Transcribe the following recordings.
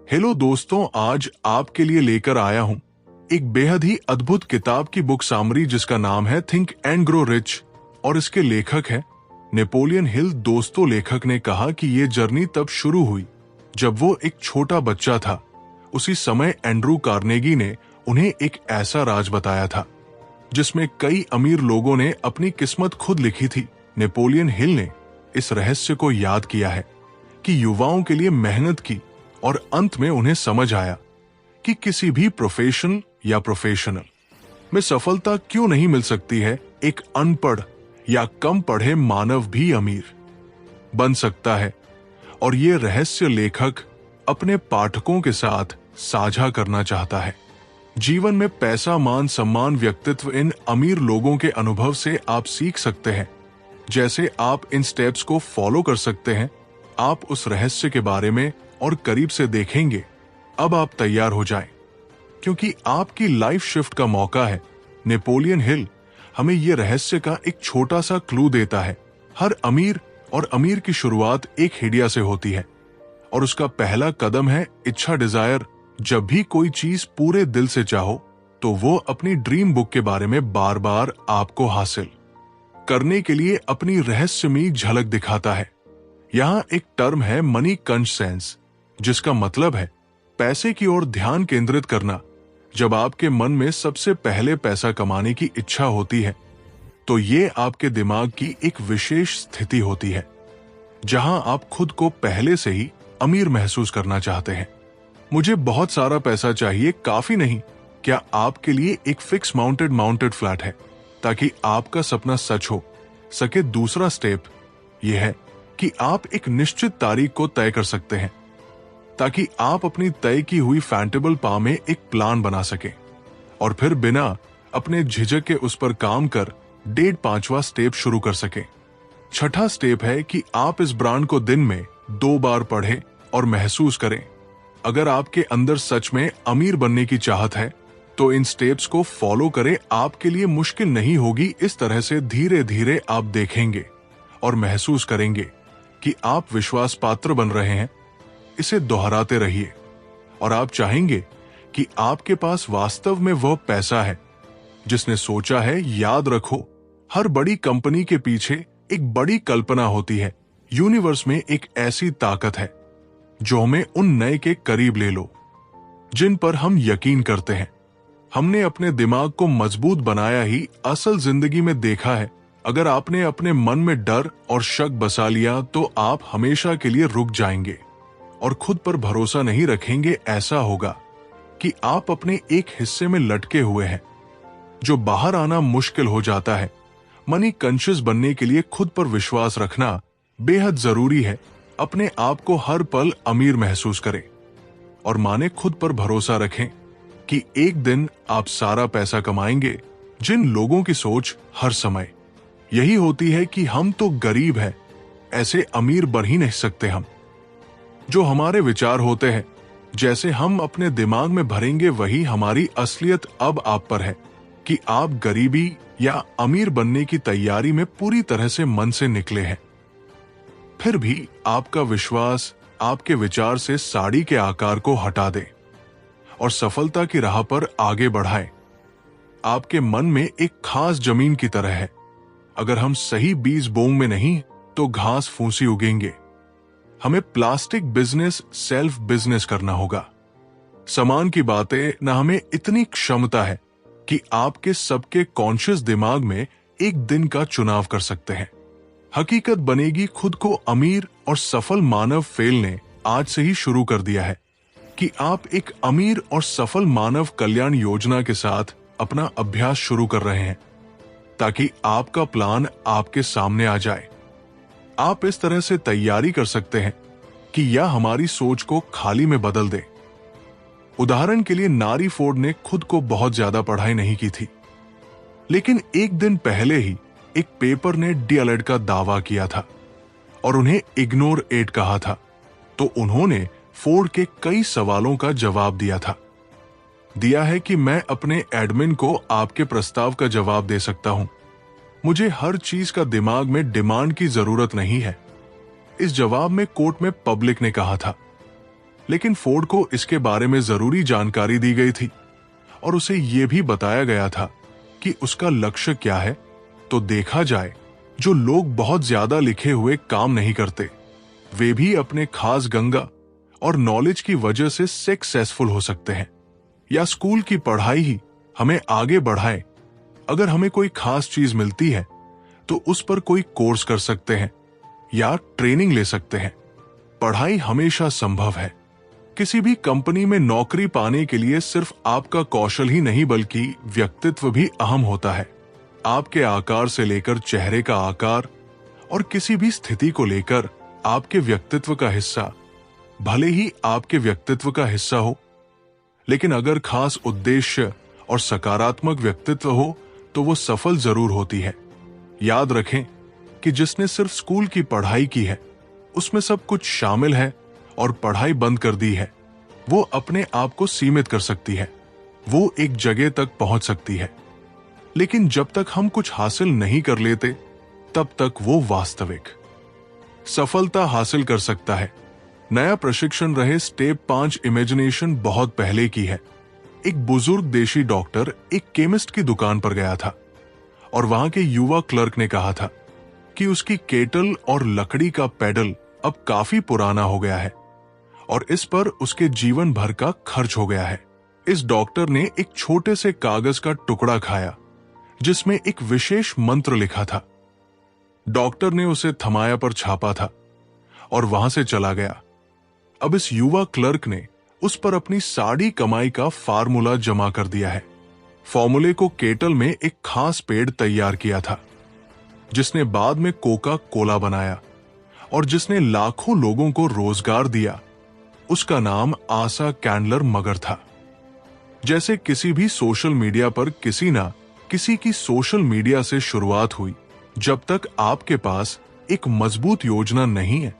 Hello दोस्तों, आज आपके लिए लेकर आया हूं एक बेहद ही अद्भुत किताब की बुक सामरी जिसका नाम है थिंक एंड ग्रो रिच और इसके लेखक है नेपोलियन हिल। दोस्तों, लेखक ने कहा कि ये जर्नी तब शुरू हुई जब वो एक छोटा बच्चा था। उसी समय एंड्रू कार्नेगी ने उन्हें एक ऐसा राज बताया था जिसमें कई अमीर लोगों ने अपनी किस्मत खुद लिखी थी। नेपोलियन हिल ने इस रहस्य को याद किया है कि युवाओं के लिए मेहनत की और अंत में उन्हें समझ आया कि किसी भी प्रोफेशन या प्रोफेशनल में सफलता क्यों नहीं मिल सकती है। एक अनपढ़ या कम पढ़े मानव भी अमीर बन सकता है और ये रहस्य लेखक अपने पाठकों के साथ साझा करना चाहता है। जीवन में पैसा, मान, सम्मान, व्यक्तित्व, इन अमीर लोगों के अनुभव से आप सीख सकते हैं। जैसे आप इन स्टेप्स को फॉलो कर सकते हैं, आप उस रहस्य के बारे में और करीब से देखेंगे। अब आप तैयार हो जाएं, क्योंकि आपकी लाइफ शिफ्ट का मौका है। नेपोलियन हिल हमें यह रहस्य का एक छोटा सा क्लू देता है। हर अमीर और अमीर की शुरुआत एक हिडिया से होती है और उसका पहला कदम है इच्छा, डिजायर। जब भी कोई चीज पूरे दिल से चाहो तो वो अपनी ड्रीम बुक के बारे में बार बार आपको हासिल करने के लिए अपनी रहस्यमयी झलक दिखाता है। यहाँ एक टर्म है मनी कंसेंस, जिसका मतलब है पैसे की ओर ध्यान केंद्रित करना। जब आपके मन में सबसे पहले पैसा कमाने की इच्छा होती है तो ये आपके दिमाग की एक विशेष स्थिति होती है जहां आप खुद को पहले से ही अमीर महसूस करना चाहते हैं। मुझे बहुत सारा पैसा चाहिए काफी नहीं। क्या आपके लिए एक फिक्स माउंटेड फ्लैट है ताकि आपका सपना सच हो सके? दूसरा स्टेप यह है कि आप एक निश्चित तारीख को तय कर सकते हैं ताकि आप अपनी तय की हुई फैंटेबल पा में एक प्लान बना सके और फिर बिना अपने झिझक के उस पर काम कर 5वां स्टेप शुरू कर सके। छठा स्टेप है कि आप इस ब्रांड को दिन में 2 बार पढ़ें और महसूस करें। अगर आपके अंदर सच में अमीर बनने की चाहत है तो इन स्टेप्स को फॉलो करें। आपके लिए मुश्किल नहीं होगी। इस तरह से धीरे धीरे आप देखेंगे और महसूस करेंगे कि आप विश्वास पात्र बन रहे हैं। इसे दोहराते रहिए और आप चाहेंगे कि आपके पास वास्तव में वह पैसा है जिसने सोचा है। याद रखो, हर बड़ी कंपनी के पीछे एक बड़ी कल्पना होती है। यूनिवर्स में एक ऐसी ताकत है जो हमें उन नए के करीब ले लो जिन पर हम यकीन करते हैं। हमने अपने दिमाग को मजबूत बनाया ही असल जिंदगी में देखा है। अगर आपने अपने मन में डर और शक बसा लिया तो आप हमेशा के लिए रुक जाएंगे और खुद पर भरोसा नहीं रखेंगे। ऐसा होगा कि आप अपने एक हिस्से में लटके हुए हैं जो बाहर आना मुश्किल हो जाता है। मनी कॉन्शियस बनने के लिए खुद पर विश्वास रखना बेहद जरूरी है। अपने आप को हर पल अमीर महसूस करें और माने खुद पर भरोसा रखें कि एक दिन आप सारा पैसा कमाएंगे। जिन लोगों की सोच हर समय यही होती है कि हम तो गरीब हैं, ऐसे अमीर बन ही नहीं सकते हम। जो हमारे विचार होते हैं, जैसे हम अपने दिमाग में भरेंगे, वही हमारी असलियत। अब आप पर है कि आप गरीबी या अमीर बनने की तैयारी में पूरी तरह से मन से निकले हैं। फिर भी आपका विश्वास आपके विचार से साड़ी के आकार को हटा दे और सफलता की राह पर आगे बढ़ाए। आपके मन में एक खास जमीन की तरह है। अगर हम सही बीज बोंगे नहीं तो घास फूसी उगेंगे। हमें प्लास्टिक बिजनेस सेल्फ बिजनेस करना होगा। सामान की बातें न हमें इतनी क्षमता है कि आपके सबके कॉन्शियस दिमाग में एक दिन का चुनाव कर सकते हैं। हकीकत बनेगी खुद को अमीर और सफल मानव फेल ने आज से ही शुरू कर दिया है कि आप एक अमीर और सफल मानव कल्याण योजना के साथ अपना अभ्यास शुरू कर रहे हैं ताकि आपका प्लान आपके सामने आ जाए। आप इस तरह से तैयारी कर सकते हैं कि यह हमारी सोच को खाली में बदल दे। उदाहरण के लिए नारी फोर्ड ने खुद को बहुत ज्यादा पढ़ाई नहीं की थी, लेकिन एक दिन पहले ही एक पेपर ने डीएलएड का दावा किया था और उन्हें इग्नोर एड कहा था, तो उन्होंने फोर्ड के कई सवालों का जवाब दिया है कि मैं अपने एडमिन को आपके प्रस्ताव का जवाब दे सकता हूं। मुझे हर चीज का दिमाग में डिमांड की जरूरत नहीं है। इस जवाब में कोर्ट में पब्लिक ने कहा था, लेकिन फोर्ड को इसके बारे में जरूरी जानकारी दी गई थी और उसे यह भी बताया गया था कि उसका लक्ष्य क्या है। तो देखा जाए, जो लोग बहुत ज्यादा लिखे हुए काम नहीं करते, वे भी अपने खास गंगा और नॉलेज की वजह से सक्सेसफुल हो सकते हैं। या स्कूल की पढ़ाई ही हमें आगे बढ़ाए। अगर हमें कोई खास चीज मिलती है तो उस पर कोई कोर्स कर सकते हैं या ट्रेनिंग ले सकते हैं। पढ़ाई हमेशा संभव है। किसी भी कंपनी में नौकरी पाने के लिए सिर्फ आपका कौशल ही नहीं बल्कि व्यक्तित्व भी अहम होता है। आपके आकार से लेकर चेहरे का आकार और किसी भी स्थिति को लेकर आपके व्यक्तित्व का हिस्सा, भले ही आपके व्यक्तित्व का हिस्सा हो, लेकिन अगर खास उद्देश्य और सकारात्मक व्यक्तित्व हो तो वो सफल जरूर होती है। याद रखें कि जिसने सिर्फ स्कूल की पढ़ाई की है, उसमें सब कुछ शामिल है, और पढ़ाई बंद कर दी है, वो अपने आप को सीमित कर सकती है। वो एक जगह तक पहुंच सकती है, लेकिन जब तक हम कुछ हासिल नहीं कर लेते, तब तक वो वास्तविक सफलता हासिल कर सकता है। नया प्रशिक्षण रहे स्टेप 5 इमेजिनेशन बहुत पहले की है। एक बुजुर्ग देशी डॉक्टर एक केमिस्ट की दुकान पर गया था और वहां के युवा क्लर्क ने कहा था कि उसकी केटल और लकड़ी का पेडल अब काफी पुराना हो गया है और इस पर उसके जीवन भर का खर्च हो गया है। इस डॉक्टर ने एक छोटे से कागज का टुकड़ा खाया जिसमें एक विशेष मंत्र लिखा था। डॉक्टर ने उसे थमाया पर छापा था और वहां से चला गया। अब इस युवा क्लर्क ने उस पर अपनी सारी कमाई का फार्मूला जमा कर दिया है। फॉर्मूले को केटल में एक खास पेड़ तैयार किया था जिसने बाद में कोका कोला बनाया और जिसने लाखों लोगों को रोजगार दिया। उसका नाम आसा कैंडलर मगर था। जैसे किसी भी सोशल मीडिया पर किसी की सोशल मीडिया से शुरुआत हुई, जब तक आपके पास एक मजबूत योजना नहीं है,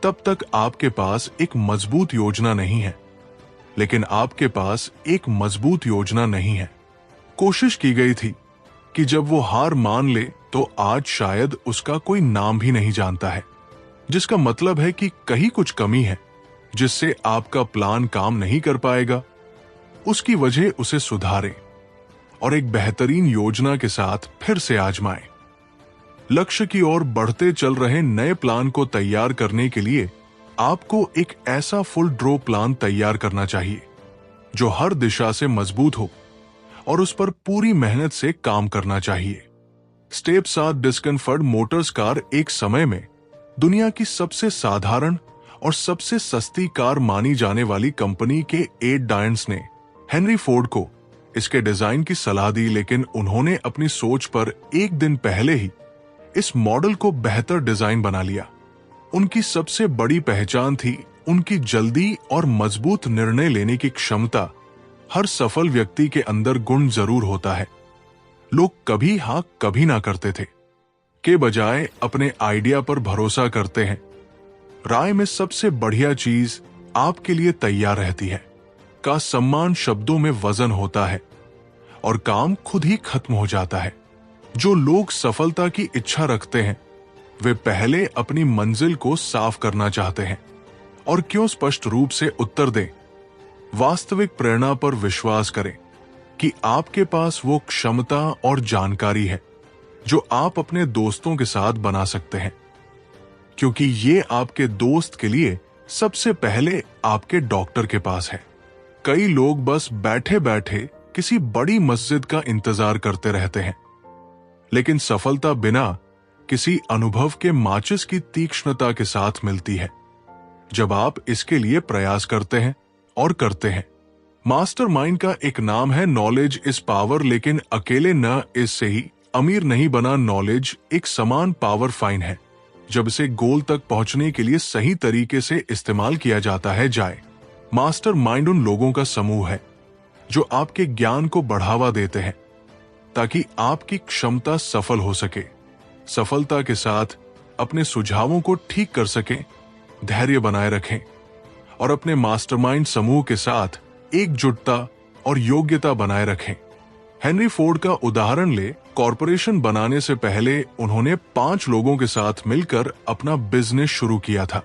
तब तक आपके पास एक मजबूत योजना नहीं है। लेकिन आपके पास एक मजबूत योजना नहीं है। कोशिश की गई थी कि जब वो हार मान ले तो आज शायद उसका कोई नाम भी नहीं जानता है, जिसका मतलब है कि कहीं कुछ कमी है जिससे आपका प्लान काम नहीं कर पाएगा। उसकी वजह उसे सुधारें और एक बेहतरीन योजना के साथ फिर से आजमाएं। लक्ष्य की ओर बढ़ते चल रहे नए प्लान को तैयार करने के लिए आपको एक ऐसा फुल ड्रॉ प्लान तैयार करना चाहिए जो हर दिशा से मजबूत हो और उस पर पूरी मेहनत से काम करना चाहिए। स्टेप 7 डिस्कम्फर्ट मोटर्स कार एक समय में दुनिया की सबसे साधारण और सबसे सस्ती कार मानी जाने वाली कंपनी के 8 डायंट्स ने हेनरी फोर्ड को इसके डिजाइन की सलाह दी, लेकिन उन्होंने अपनी सोच पर एक दिन पहले ही इस मॉडल को बेहतर डिजाइन बना लिया। उनकी सबसे बड़ी पहचान थी उनकी जल्दी और मजबूत निर्णय लेने की क्षमता। हर सफल व्यक्ति के अंदर गुण जरूर होता है। लोग कभी हाँ कभी ना करते थे के बजाय अपने आइडिया पर भरोसा करते हैं। राय में सबसे बढ़िया चीज आपके लिए तैयार रहती है। का सम्मान शब्दों में वजन होता है और काम खुद ही खत्म हो जाता है। जो लोग सफलता की इच्छा रखते हैं वे पहले अपनी मंजिल को साफ करना चाहते हैं और क्यों स्पष्ट रूप से उत्तर दें। वास्तविक प्रेरणा पर विश्वास करें कि आपके पास वो क्षमता और जानकारी है जो आप अपने दोस्तों के साथ बना सकते हैं, क्योंकि ये आपके दोस्त के लिए सबसे पहले आपके डॉक्टर के पास है। कई लोग बस बैठे बैठे किसी बड़ी मस्जिद का इंतजार करते रहते हैं, लेकिन सफलता बिना किसी अनुभव के माचिस की तीक्ष्णता के साथ मिलती है जब आप इसके लिए प्रयास करते हैं और करते हैं। मास्टरमाइंड का एक नाम है नॉलेज इज पावर, लेकिन अकेले न इससे ही अमीर नहीं बना। नॉलेज एक समान पावर फाइन है जब इसे गोल तक पहुंचने के लिए सही तरीके से इस्तेमाल किया जाता है जाए। मास्टरमाइंड उन लोगों का समूह है जो आपके ज्ञान को बढ़ावा देते हैं ताकि आपकी क्षमता सफल हो सके, सफलता के साथ अपने सुझावों को ठीक कर सकें, धैर्य बनाए रखें और अपने मास्टरमाइंड समूह के साथ एकजुटता और योग्यता बनाए रखें। हेनरी फोर्ड का उदाहरण ले। कॉरपोरेशन बनाने से पहले उन्होंने 5 लोगों के साथ मिलकर अपना बिजनेस शुरू किया था,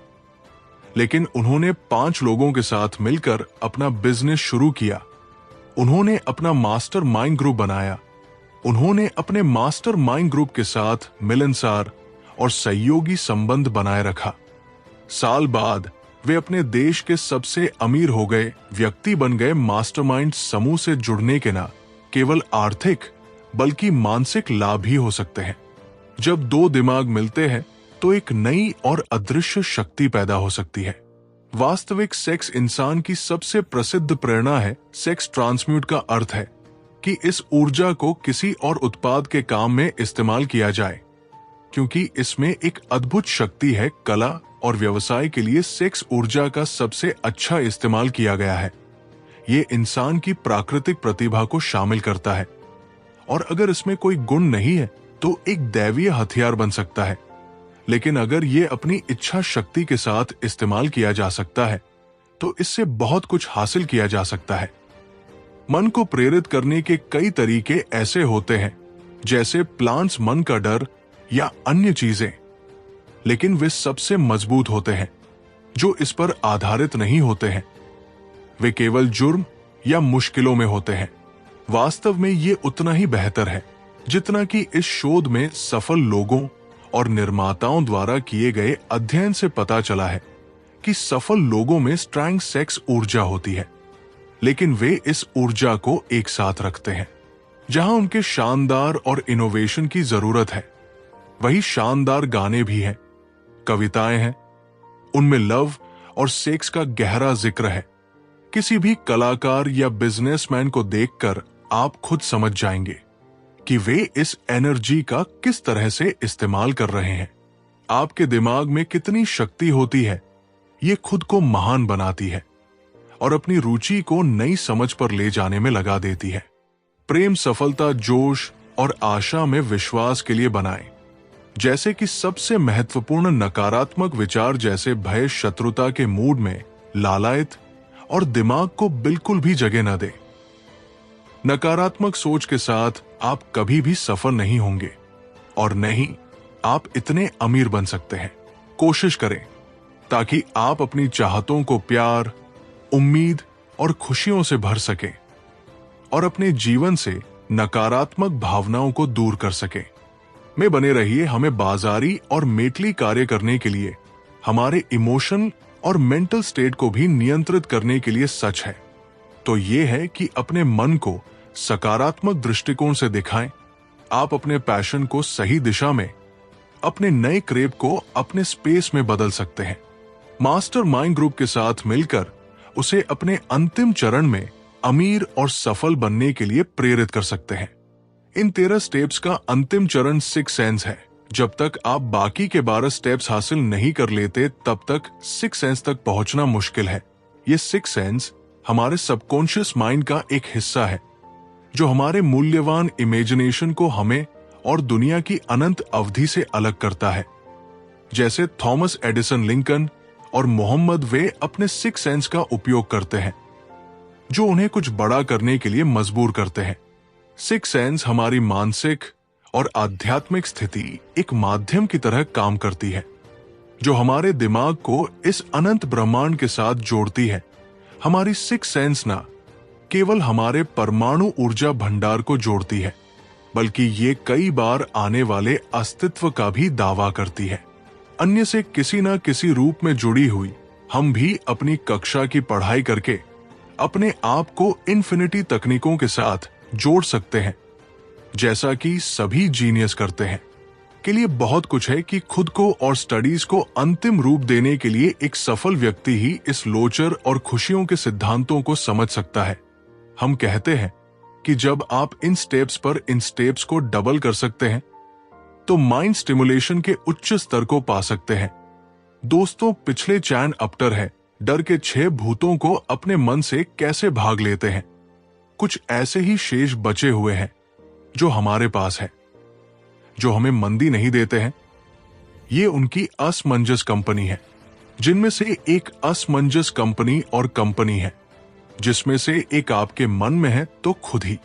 लेकिन उन्होंने 5 लोगों के साथ मिलकर अपना बिजनेस शुरू किया। उन्होंने अपना मास्टर माइंड ग्रुप बनाया। उन्होंने अपने मास्टर माइंड ग्रुप के साथ मिलनसार और सहयोगी संबंध बनाए रखा। साल बाद वे अपने देश के सबसे अमीर हो गए व्यक्ति बन गए। मास्टरमाइंड समूह से जुड़ने के ना केवल आर्थिक बल्कि मानसिक लाभ भी हो सकते हैं। जब 2 दिमाग मिलते हैं तो एक नई और अदृश्य शक्ति पैदा हो सकती है। वास्तविक सेक्स इंसान की सबसे प्रसिद्ध प्रेरणा है। सेक्स ट्रांसम्यूट का अर्थ है कि इस ऊर्जा को किसी और उत्पाद के काम में इस्तेमाल किया जाए, क्योंकि इसमें एक अद्भुत शक्ति है। कला और व्यवसाय के लिए सेक्स ऊर्जा का सबसे अच्छा इस्तेमाल किया गया है। ये इंसान की प्राकृतिक प्रतिभा को शामिल करता है, और अगर इसमें कोई गुण नहीं है तो एक दैवीय हथियार बन सकता है। लेकिन अगर ये अपनी इच्छा शक्ति के साथ इस्तेमाल किया जा सकता है तो इससे बहुत कुछ हासिल किया जा सकता है। मन को प्रेरित करने के कई तरीके ऐसे होते हैं, जैसे प्लांट्स मन का डर या अन्य चीजें, लेकिन वे सबसे मजबूत होते हैं जो इस पर आधारित नहीं होते हैं। वे केवल जुर्म या मुश्किलों में होते हैं। वास्तव में ये उतना ही बेहतर है जितना कि इस शोध में सफल लोगों और निर्माताओं द्वारा किए गए अध्ययन से पता चला है कि सफल लोगों में स्ट्रॉन्ग सेक्स ऊर्जा होती है, लेकिन वे इस ऊर्जा को एक साथ रखते हैं। जहां उनके शानदार और इनोवेशन की जरूरत है, वही शानदार गाने भी हैं, कविताएं हैं। उनमें लव और सेक्स का गहरा जिक्र है। किसी भी कलाकार या बिजनेसमैन को देखकर आप खुद समझ जाएंगे कि वे इस एनर्जी का किस तरह से इस्तेमाल कर रहे हैं। आपके दिमाग में कितनी शक्ति होती है, ये खुद को महान बनाती है और अपनी रुचि को नई समझ पर ले जाने में लगा देती है। प्रेम सफलता, जोश और आशा में विश्वास के लिए बनाएं, जैसे कि सबसे महत्वपूर्ण नकारात्मक विचार जैसे भय, शत्रुता के मूड में लालायित और दिमाग को बिल्कुल भी जगह न दे। नकारात्मक सोच के साथ आप कभी भी सफल नहीं होंगे और नहीं आप इतने अमीर बन सकते हैं। कोशिश करें ताकि आप अपनी चाहतों को प्यार, उम्मीद और खुशियों से भर सकें और अपने जीवन से नकारात्मक भावनाओं को दूर कर सकें। में बने रहिए। हमें बाजारी और मेटली कार्य करने के लिए हमारे इमोशन और मेंटल स्टेट को भी नियंत्रित करने के लिए सच है तो ये है कि अपने मन को सकारात्मक दृष्टिकोण से दिखाएं। आप अपने पैशन को सही दिशा में, अपने नए क्रेव को अपने स्पेस में बदल सकते हैं। मास्टर माइंड ग्रुप के साथ मिलकर उसे अपने अंतिम चरण में अमीर और सफल बनने के लिए प्रेरित कर सकते हैं। इन 13 स्टेप्स का अंतिम चरण 6 सेंस है। जब तक आप बाकी के 12 स्टेप्स हासिल नहीं कर लेते तब तक 6 सेंस तक पहुंचना मुश्किल है। ये 6 सेंस हमारे सबकॉन्शियस माइंड का एक हिस्सा है जो हमारे मूल्यवान इमेजिनेशन को हमें और दुनिया की अनंत अवधि से अलग करता है। जैसे थॉमस एडिसन, लिंकन और मोहम्मद, वे अपने 6 सेंस का उपयोग करते हैं जो उन्हें कुछ बड़ा करने के लिए मजबूर करते हैं। 6 सेंस हमारी मानसिक और आध्यात्मिक स्थिति एक माध्यम की तरह काम करती है जो हमारे दिमाग को इस अनंत ब्रह्मांड के साथ जोड़ती है। हमारी 6 सेंस ना केवल हमारे परमाणु ऊर्जा भंडार को जोड़ती है, बल्कि ये कई बार आने वाले अस्तित्व का भी दावा करती है। अन्य से किसी न किसी रूप में जुड़ी हुई हम भी अपनी कक्षा की पढ़ाई करके अपने आप को इन्फिनिटी तकनीकों के साथ जोड़ सकते हैं, जैसा कि सभी जीनियस करते हैं। के लिए बहुत कुछ है कि खुद को और स्टडीज को अंतिम रूप देने के लिए एक सफल व्यक्ति ही इस लोचर और खुशियों के सिद्धांतों को समझ सकता है। हम कहते हैं कि जब आप इन स्टेप्स को डबल कर सकते हैं तो माइंड स्टिमुलेशन के उच्च स्तर को पा सकते हैं। दोस्तों, पिछले चैन अपटर है डर के 6 भूतों को अपने मन से कैसे भाग लेते हैं। कुछ ऐसे ही शेष बचे हुए हैं जो हमारे पास है, जो हमें मंदी नहीं देते हैं। ये उनकी असमंजस कंपनी है, जिनमें से एक असमंजस कंपनी और कंपनी है जिसमें से एक आपके मन में है तो खुद ही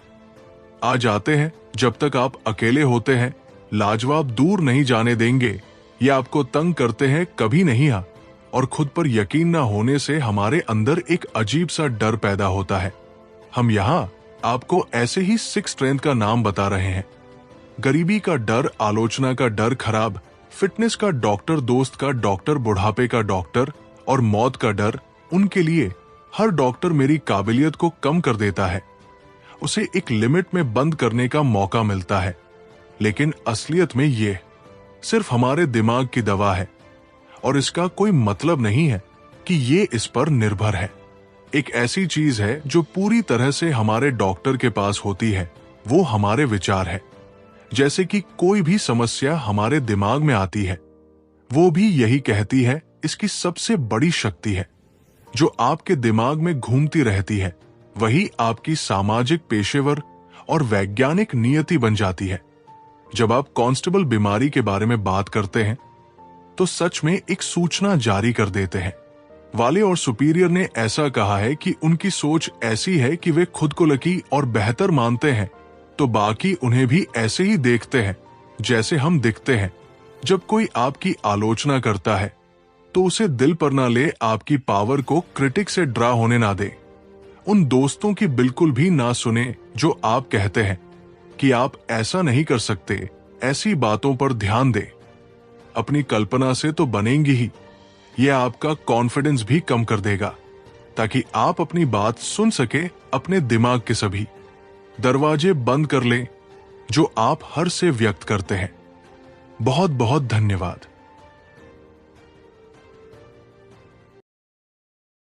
आ जाते हैं। जब तक आप अकेले होते हैं, लाजवाब दूर नहीं जाने देंगे। ये आपको तंग करते हैं, कभी नहीं आ, और खुद पर यकीन ना होने से हमारे अंदर एक अजीब सा डर पैदा होता है। हम यहाँ आपको ऐसे ही 6 स्ट्रेंथ का नाम बता रहे हैं। गरीबी का डर, आलोचना का डर खराब, फिटनेस का डॉक्टर दोस्त का डॉक्टर, बुढ़ापे का डॉक्टर और मौत का डर। उनके लिए हर डॉक्टर मेरी काबिलियत को कम कर देता है, उसे एक लिमिट में बंद करने का मौका मिलता है। लेकिन असलियत में ये सिर्फ हमारे दिमाग की दवा है और इसका कोई मतलब नहीं है कि ये इस पर निर्भर है। एक ऐसी चीज है जो पूरी तरह से हमारे डॉक्टर के पास होती है, वो हमारे विचार है। जैसे कि कोई भी समस्या हमारे दिमाग में आती है, वो भी यही कहती है। इसकी सबसे बड़ी शक्ति है जो आपके दिमाग में घूमती रहती है, वही आपकी सामाजिक, पेशेवर और वैज्ञानिक नियति बन जाती है। जब आप कांस्टेबल बीमारी के बारे में बात करते हैं तो सच में एक सूचना जारी कर देते हैं। वाले और सुपीरियर ने ऐसा कहा है कि उनकी सोच ऐसी है कि वे खुद को लकी और बेहतर मानते हैं, तो बाकी उन्हें भी ऐसे ही देखते हैं जैसे हम दिखते हैं। जब कोई आपकी आलोचना करता है तो उसे दिल पर ना ले, आपकी पावर को क्रिटिक से ड्रा होने ना दे। उन दोस्तों की बिल्कुल भी ना सुने जो आप कहते हैं कि आप ऐसा नहीं कर सकते। ऐसी बातों पर ध्यान दें। अपनी कल्पना से तो बनेंगी ही, यह आपका कॉन्फिडेंस भी कम कर देगा ताकि आप अपनी बात सुन सके। अपने दिमाग के सभी दरवाजे बंद कर लें जो आप हर से व्यक्त करते हैं। बहुत बहुत धन्यवाद।